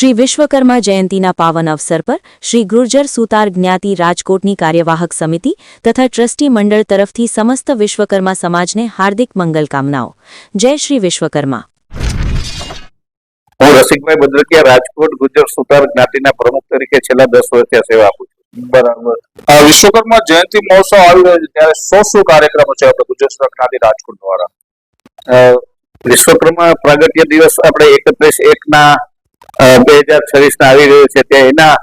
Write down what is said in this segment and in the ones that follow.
શ્રી વિશ્વકર્મા જયંતીના પાવન અવસર પર શ્રી ગુર્જર સુતાર જ્ઞાતિ રાજકોટની કાર્યવાહક સમિતિ તથા ટ્રસ્ટી મંડળ તરફથી સમસ્ત વિશ્વકર્મા સમાજને હાર્દિક મંગલકામનાઓ। જય શ્રી વિશ્વકર્મા। હું રસિકભાઈ ભદ્રકિયા રાજકોટ ગુર્જર સુતાર જ્ઞાતિના પ્રમુખ તરીકે છેલ્લા 10 વર્ષથી સેવા આપું છું। બરાબર। વિશ્વકર્મા જયંતિ મહોત્સવ આવી રહ્યો છે ત્યારે શું કાર્યક્રમો છે આપણે ગુર્જર સુતાર જ્ઞાતિ રાજકોટ દ્વારા? વિશ્વકર્મા પ્રાગટ્ય દિવસ આપણે 31/1 2026 આવી રહ્યો છે ત્યાં એના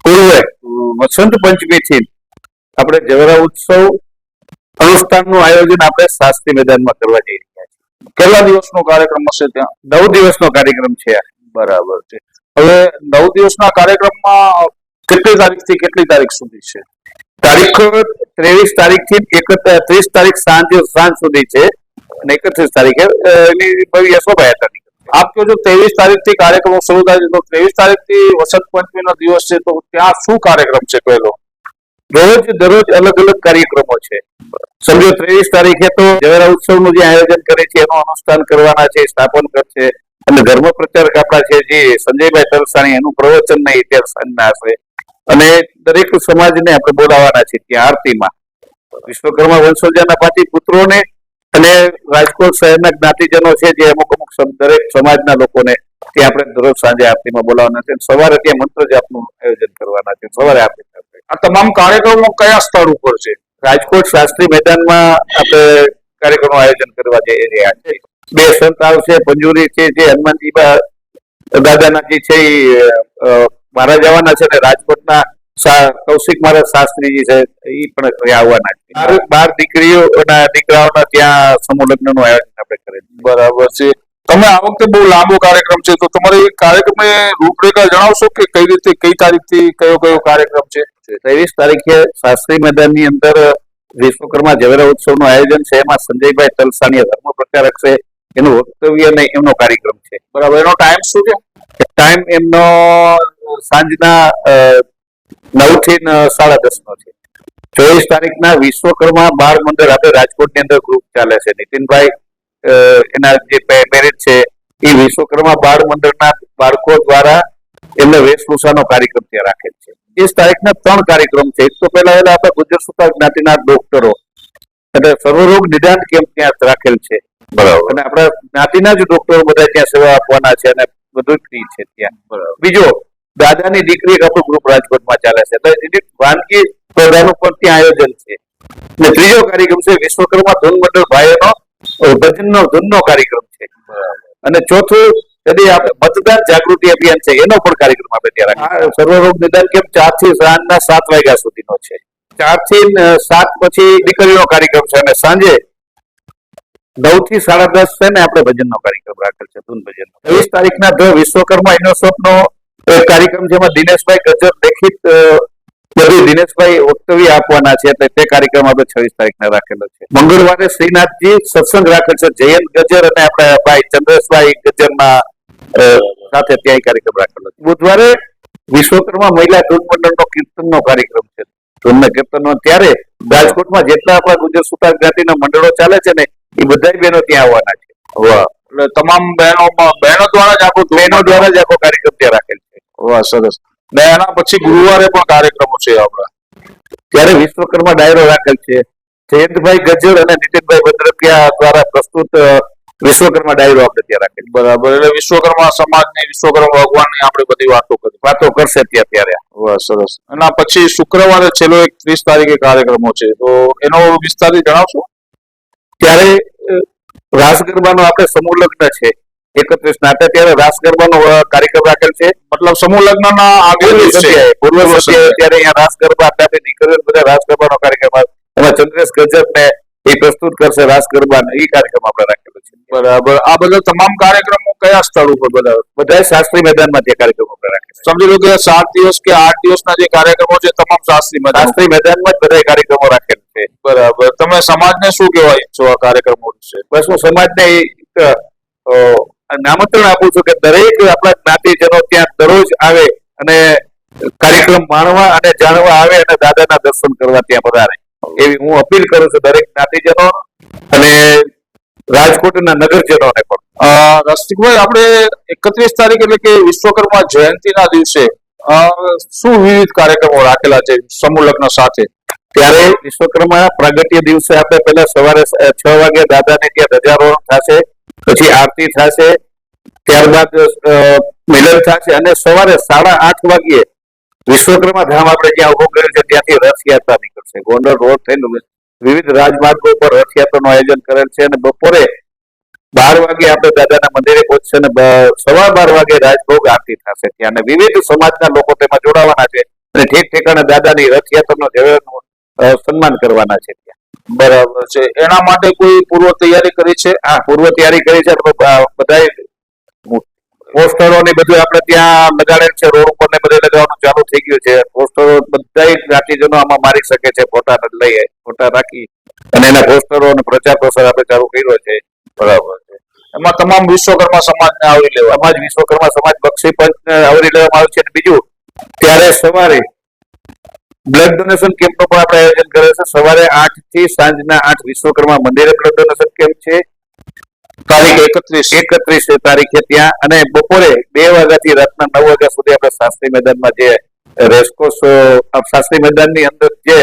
પૂર્વે વસંત પંચમી થી આપણે જવેરા ઉત્સવ અનુષ્ઠાનનું આયોજન આપણે શાસ્ત્રી મેદાનમાં કરવા જઈ રહ્યા છીએ। કેટલા દિવસનો કાર્યક્રમ હશે ત્યાં? 9 દિવસનો કાર્યક્રમ છે। બરાબર છે। હવે 9 દિવસના કાર્યક્રમમાં કેટલી તારીખથી કેટલી તારીખ સુધી છે? તારીખ 23 તારીખથી 31 તારીખ સાંજ સુધી છે અને 31 તારીખે એની ભવ્ય શોભાયાત્રા નીકળે। આપ કહો છો 23 તારીખથી કાર્યક્રમો શરૂ થાય છે, તો 23 તારીખથી વસંત પંચમીનો દિવસ છે, તો ત્યાં શું કાર્યક્રમ છે? પહેલો દરરોજ અલગ અલગ કાર્યક્રમો છે। સમજો 23 તારીખે તો જવેરા ઉત્સવનું જે આયોજન કરે છે એનું અનુષ્ઠાન કરવાના છે, સ્થાપન કરશે અને ધર્મ પ્રચારક આપણા છે જે સંજયભાઈ તરસાણી એનું પ્રવચન ને ઇતિહાસ સાંજના હશે અને દરેક સમાજને આપણે બોલાવવાના છે ત્યાં આરતીમાં। વિશ્વકર્મા વંશજાના 5 પુત્રોને અને રાજકોટ શહેરના જ્ઞાતિજનો છે જે અમુક દરેક સમાજના લોકોને ત્યાં આપણે દરરોજ સાંજે આરતીમાં બોલાવવાના છે। સવારે ત્યાં મંત્ર જાપનું આયોજન કરવાના છે, સવારે આરતી થશે। આ તમામ કાર્યક્રમો કયા સ્થળ ઉપર છે? રાજકોટ શાસ્ત્રી મેદાનમાં આપણે કાર્યક્રમનું આયોજન કરવા જઈ રહ્યા છે। 2 સંત આવશે, પંજુરી છે જે હનુમાનજી દાદાનાજી છે એ મહારાજ આવવાના છે અને રાજકોટના કૌશિક મહારાજ શાસ્ત્રીજી છે એ પણ આવવાના છે। 12 દીકરીઓ અને દીકરાઓના ત્યાં સમૂહ લગ્નનું આયોજન આપણે કરેલું। બરાબર છે। તમે આ વખતે બહુ લાંબો કાર્યક્રમ છે, તો તમારે કાર્યક્રમ રૂપરેખા જણાવશો કે કઈ રીતે કઈ તારીખથી કયો કાર્યક્રમ છે? 23 તારીખે શાસ્ત્રી મેદાનની અંદર વિશ્વકર્મા જવેરા ઉત્સવનું આયોજન છે। એમાં સંજયભાઈ તલસાણી ધર્મ પ્રચારક છે, એનું વક્તવ્ય અને એમનો કાર્યક્રમ છે। બરાબર। એનો ટાઈમ શું છે? ટાઈમ એમનો સાંજના 9 થી 10:30 નો છે। 24 તારીખના વિશ્વકર્મા બાળ મંદિર આપણે રાજકોટની અંદર ગ્રુપ ચાલે છે, નીતિનભાઈ એના જે પેરેન્ટ છે એ વિશ્વકર્મા બાળ મંદિરના બાળકો દ્વારા એમને વેશભૂષાનો કાર્યક્રમ ત્યાં રાખેલ છે। 30 તારીખના 3 કાર્યક્રમ છે। એક તો પહેલા આપણે ગુર્જર સુતાર જ્ઞાતિના ડોક્ટરો એટલે સર્વરોગ નિદાન કેમ્પ ત્યાં રાખેલ છે, બરાબર, અને આપણા જ્ઞાતિના જ ડોક્ટરો બધા ત્યાં સેવા આપવાના છે અને બધું ફ્રી છે ત્યાં, બરાબર। બીજો દાદાની દીકરી આપણું ગ્રુપ રાજકોટમાં ચાલે છે, એટલે એની વાનગી સ્પર્ધાનું પણ ત્યાં આયોજન છે। અને ત્રીજો કાર્યક્રમ છે વિશ્વકર્મા ધૂન મંડળ ભાઈઓનો ધૂનનો કાર્યક્રમ છે, અને ચોથું यदि मतदान जागृति अभियान છે એનો પણ કાર્યક્રમ આપણે ત્યાં રાખીએ। સર્વરોગ નિદાન કેમ્પ 4 થી સાંજના 7 વાગ્યા સુધીનો છે। 4 થી 7 પછી દીકરીનો કાર્યક્રમ છે અને સાંજે 9 થી 10:30 છે ને આપણે ભજનનો કાર્યક્રમ રાખેલ છે, ધૂન ભજનનો। 23 તારીખના વિશ્વકર્મા યુનિવર્સિટીનો કાર્યક્રમ છે, એમાં દિનેશભાઈ ગજર લેખિત દિનેશભાઈ વક્તવ્ય આપવાના છે, એટલે તે કાર્યક્રમ આપણે 26 તારીખના રાખેલો છે। મંગળવારે શ્રીનાથજી સત્સંગ રાખેલ છે, જયંત ગજર અને આપણે ભાઈ ચંદ્રેશભાઈ ગજરના સાથે ત્યાં કાર્યક્રમ રાખેલો છે। બુધવારે વિશ્વકર્મા મહિલા ધૂન મંડળનો કીર્તનનો કાર્યક્રમ છે, ધૂનના કીર્તનનો। ત્યારે રાજકોટમાં જેટલા આપણા ગુર્જર સુતાર જ્ઞાતિના મંડળો ચાલે છે ને એ બધા બહેનો ત્યાં આવવાના છે। વાહ! એટલે તમામ બહેનો દ્વારા જ આખો કાર્યક્રમ ત્યાં રાખેલ છે। વાહ, સરસ। ને એના પછી ગુરુવારે પણ કાર્યક્રમો છે આપણા, ત્યારે વિશ્વકર્મા ડાયરો રાખેલ છે, જયંતભાઈ ગજર અને નીતિનભાઈ ભદ્રકિયા દ્વારા પ્રસ્તુત વિશ્વકર્મા ડાયરો આપણે ત્યાં રાખેલ। બરાબર। એટલે વિશ્વકર્મા સમાજની, વિશ્વકર્મા ભગવાનની આપણે બધી વાતો કરશે ત્યારે। વાહ, સરસ। એના પછી શુક્રવારે છેલ્લો 30 તારીખે કાર્યક્રમો છે, તો એનો વિસ્તારથી જણાવશો? ત્યારે રાસ ગરબાનો આપણે સમૂહ લગ્ન છે 31 ના, ત્યારે રાસ ગરબાનો કાર્યક્રમ રાખેલ છે। મતલબ સમૂહ લગ્નના આગળ પૂર્વ ત્યારે અહીંયા રાસ ગરબા આપણે દીકરીઓ બધા રાસ ગરબાનો કાર્યક્રમ, એમાં ચંદ્રેશ ગજર ને એ પ્રસ્તુત કરશે રાસ ગરબા, એ કાર્યક્રમ આપણે રાખેલો છે। બરાબર। આ બધા તમામ કાર્યક્રમો કયા સ્થળ ઉપર? બધા શાસ્ત્રી મેદાનમાં તે કાર્યક્રમો આપણે રાખેલા। સમજી લો કે 7 દિવસ કે 8 દિવસના જે કાર્યક્રમો છે તમામ શાસ્ત્રી મેદાનમાં જ બધા કાર્યક્રમો રાખેલ છે। બરાબર। તમે સમાજને શું કહેવા ઈચ્છો આ કાર્યક્રમો વિશે? બસ હું સમાજને આમંત્રણ આપું છું કે દરેક આપણા જ્ઞાતિજનો ત્યાં દરરોજ આવે અને કાર્યક્રમ માણવા અને જાણવા આવે અને દાદાના દર્શન કરવા ત્યાં પધારે, એવી હું અપીલ કરું છું દરેક જ્ઞાતિજનો અને રાજકોટના નગરજનોને પણ। રસિકભાઈ, આપણે 31 તારીખ એટલે કે વિશ્વકર્મા જયંતિના દિવસે શું વિવિધ કાર્યક્રમો રાખેલા છે સમૂહ લગ્ન સાથે? ત્યારે વિશ્વકર્મા પ્રાગટ્ય દિવસે આપણે પહેલા સવારે 6 વાગે દાદાને ત્યાં ધ્વજારોહણ થશે, પછી આરતી થશે, ત્યારબાદ મિલન થશે અને સવારે 8:30 વાગ્યે વિશ્વકર્મા ધામ આપણે જ્યાં ઉભો કર્યું છે ત્યાંથી રથયાત્રા નીકળશે. ગોંડલ રોડ થઈને વિવિધ રાજમાર્ગો પર રથયાત્રાનું આયોજન કરેલ છે અને બપોરે 12 વાગે આપણે દાદાના મંદિરે પહોંચશે અને 12:15 વાગે રાજભોગ આરતી થશે. ત્યાં અને વિવિધ સમાજના લોકો તેમાં જોડાવાના છે અને ઠેક ઠેકાણે દાદાની રથયાત્રાનું સન્માન કરવાના છે ત્યાં. બરાબર છે. એના માટે કોઈ પૂર્વ તૈયારી કરી છે? હા, પૂર્વ તૈયારી કરી છે. બધા પોસ્ટરો ને બધું આપણે ત્યાં લગાડેલ છે, રોડ ઉપર ને બધે લગાવવાનું ચાલુ થઈ ગયું છે. પોસ્ટરો બધા જ્ઞાતિજનો આમાં મારી શકે છે, ફોટા રાખી અને એના પોસ્ટરો અને પ્રચાર પ્રસાર આપણે ચાલુ કર્યો છે. બરાબર છે. એમાં તમામ વિશ્વકર્મા સમાજને આવરી લેવા, સમાજ વિશ્વકર્મા સમાજ બક્ષી પંચને આવરી લેવામાં આવે છે. અને બીજું ત્યારે સવારે બ્લડ ડોનેશન કેમ્પનું પણ આપણે આયોજન કરે છે. સવારે 8 થી સાંજના 8 વિશ્વકર્મા મંદિરે બ્લડ ડોનેશન કેમ્પ છે તારીખ 31 તારીખે ત્યાં, અને બપોરે 2 વાગ્યાથી રાતના 9 વાગ્યા સુધી આપણે શાસ્ત્રી મેદાનમાં જે રેસકોર્સ શાસ્ત્રી મેદાનની અંદર જે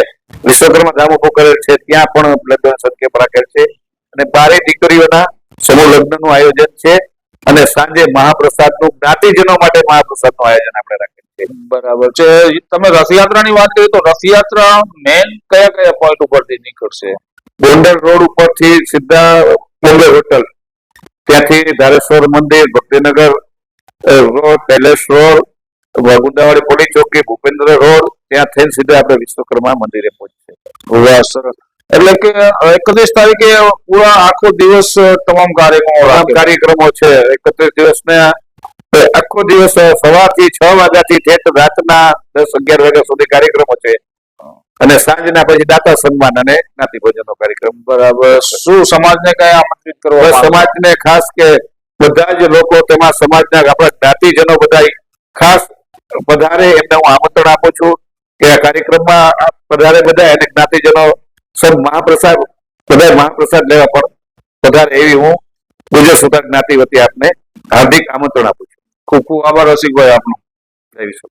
વિશ્વકર્મા ધામ ઉભું કરેલ છે ત્યાં પણ બ્લડ ડોનેશન કેમ્પ રાખેલ છે. અને 12 દીકરીઓના સમૂહ લગ્નનું આયોજન છે અને સાંજે મહાપ્રસાદનું જ્ઞાતિજનો માટે મહાપ્રસાદનું આયોજન આપણે રાખેલ છે. બરાબર છે. તમે રથયાત્રાની વાત કરી તો રથયાત્રા મેન કયા કયા પોઈન્ટ ઉપરથી નીકળશે? ગોંડલ રોડ ઉપરથી સીધા બોમ્બે હોટલ, ત્યાંથી ધારેશ્વર મંદિર, Bhaktinagar road, palace road, Gundawadi police ચોકી, ભૂપેન્દ્ર રોડ, ત્યાં થઈને સીધા આપણે વિશ્વકર્મા મંદિરે પહોંચશે. વાહ, સરસ. એટલે કે 31 તારીખે પૂરા આખો દિવસ તમામ કાર્યક્રમો છે. 31 દિવસને આખો દિવસ સવારથી 6 વાગ્યાથી ઠેઠ રાતના 10-11 વાગ્યા સુધી કાર્યક્રમો છે અને સાંજના પછી દાતા સન્માન અને જ્ઞાતિ ભોજનનો કાર્યક્રમ. બરાબર. શું સમાજને કયા આમંત્રિત કરવા? સમાજને ખાસ કે બધા જ લોકો તેમાં સમાજના આપણા જ્ઞાતિજનો બધા ખાસ પધારે એમને હું આમંત્રણ આપું છું કે આ કાર્યક્રમમાં પધારે બધા, અને જ્ઞાતિજનો સબ મહાપ્રસાદ લેવા પણ પધારે એવી હું ગુજર સુધાર જ્ઞાતિ વતી આપને હાર્દિક આમંત્રણ આપું છું. ખૂબ ખૂબ આભાર રસિકભાઈ આપનો. જય વિશ્વ.